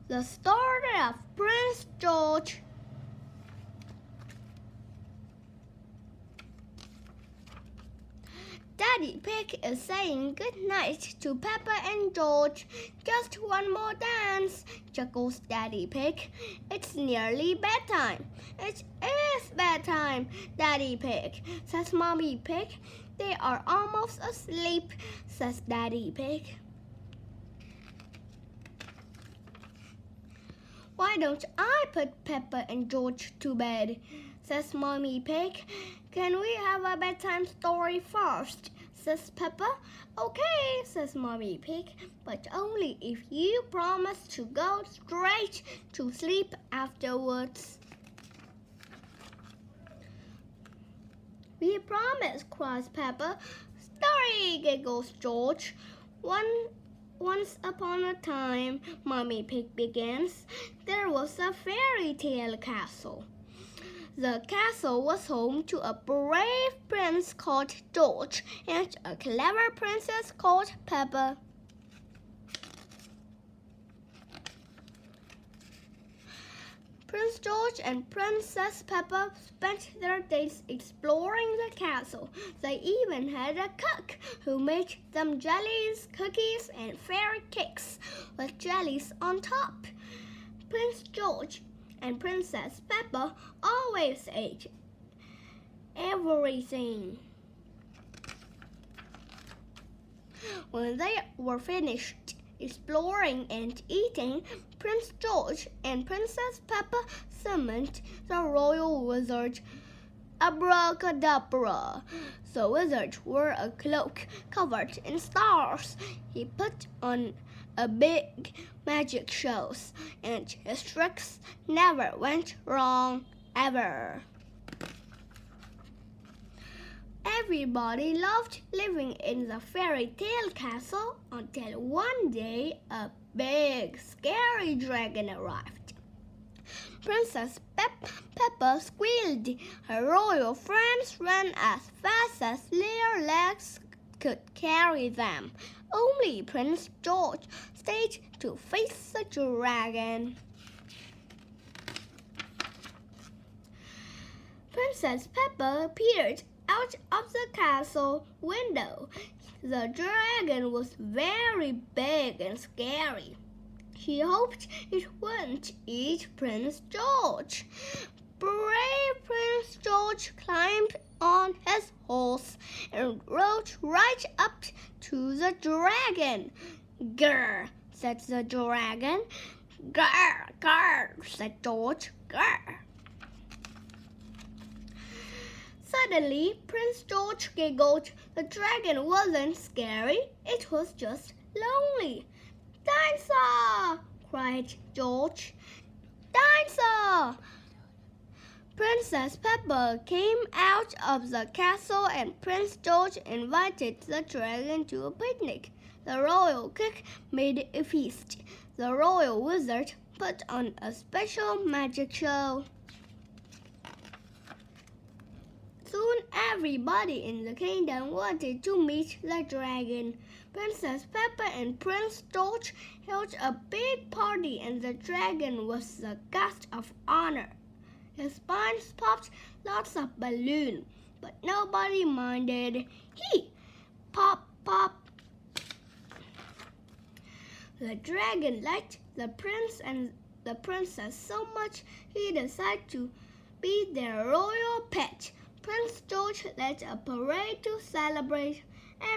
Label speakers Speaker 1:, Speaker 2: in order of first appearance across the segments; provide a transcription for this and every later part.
Speaker 1: The Story of Prince George. Daddy Pig is saying good night to Peppa and George. Just one more dance, chuckles Daddy Pig. It's nearly bedtime. It is bedtime, Daddy Pig, says Mommy Pig. They are almost asleep, says Daddy Pig. Why don't I put Peppa and George to bed, says Mommy Pig. Can we have a bedtime story first, says Peppa. Okay, says Mommy Pig, but only if you promise to go straight to sleep afterwards. We promise, cries Peppa. Story, giggles George. Once upon a time, Mommy Pig begins, there was a fairy tale castle. The castle was home to a brave prince called George and a clever princess called Peppa. Prince George and Princess Peppa spent their days exploring the castle. They even had a cook who made them jellies, cookies, and fairy cakes with jellies on top. Prince George and Princess Peppa always ate everything. When they were finished exploring and eating, Prince George and Princess Peppa summoned the royal wizard. Abracadabra! The wizard wore a cloak covered in stars. He put on a big magic show, and his tricks never went wrong, ever. Everybody loved living in the fairy tale castle until one day a big, scary dragon arrived. Princess Peppa squealed. Her royal friends ran as fast as their legs could carry them. Only Prince George stayed to face the dragon. Princess Peppa peered out of the castle window. The dragon was very big and scary. She hoped it wouldn't eat Prince George. Brave Prince George climbed on his horse and rode right up to the dragon. Grr, said the dragon. Grr, grr, said George. Grr. Suddenly, Prince George giggled. The dragon wasn't scary, it was just lonely. Dinosaur! Cried George. Dinosaur! Princess Peppa came out of the castle and Prince George invited the dragon to a picnic. The royal cook made a feast. The royal wizard put on a special magic show. Soon everybody in the kingdom wanted to meet the dragon. Princess Peppa and Prince George held a big party and the dragon was the guest of honor. His spines popped lots of balloons, but nobody minded. He pop, pop. The dragon liked the prince and the princess so much he decided to be their royal pet. Prince George led a parade to celebrate.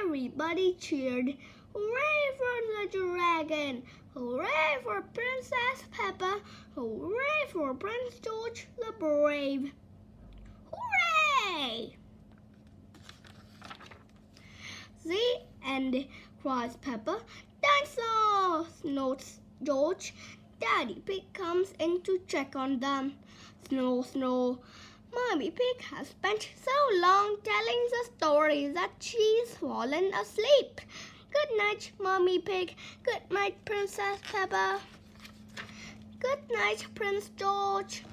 Speaker 1: Everybody cheered. Hooray for the dragon! Hooray for Princess Peppa! Hooray for Prince George the Brave! Hooray! The end, cries Peppa. Dinosaur! Snorts George. Daddy Pig comes in to check on them. Snore, snore. Mommy Pig has spent so long telling the story that she's fallen asleep. Good night, Mommy Pig. Good night, Princess Peppa. Good night, Prince George.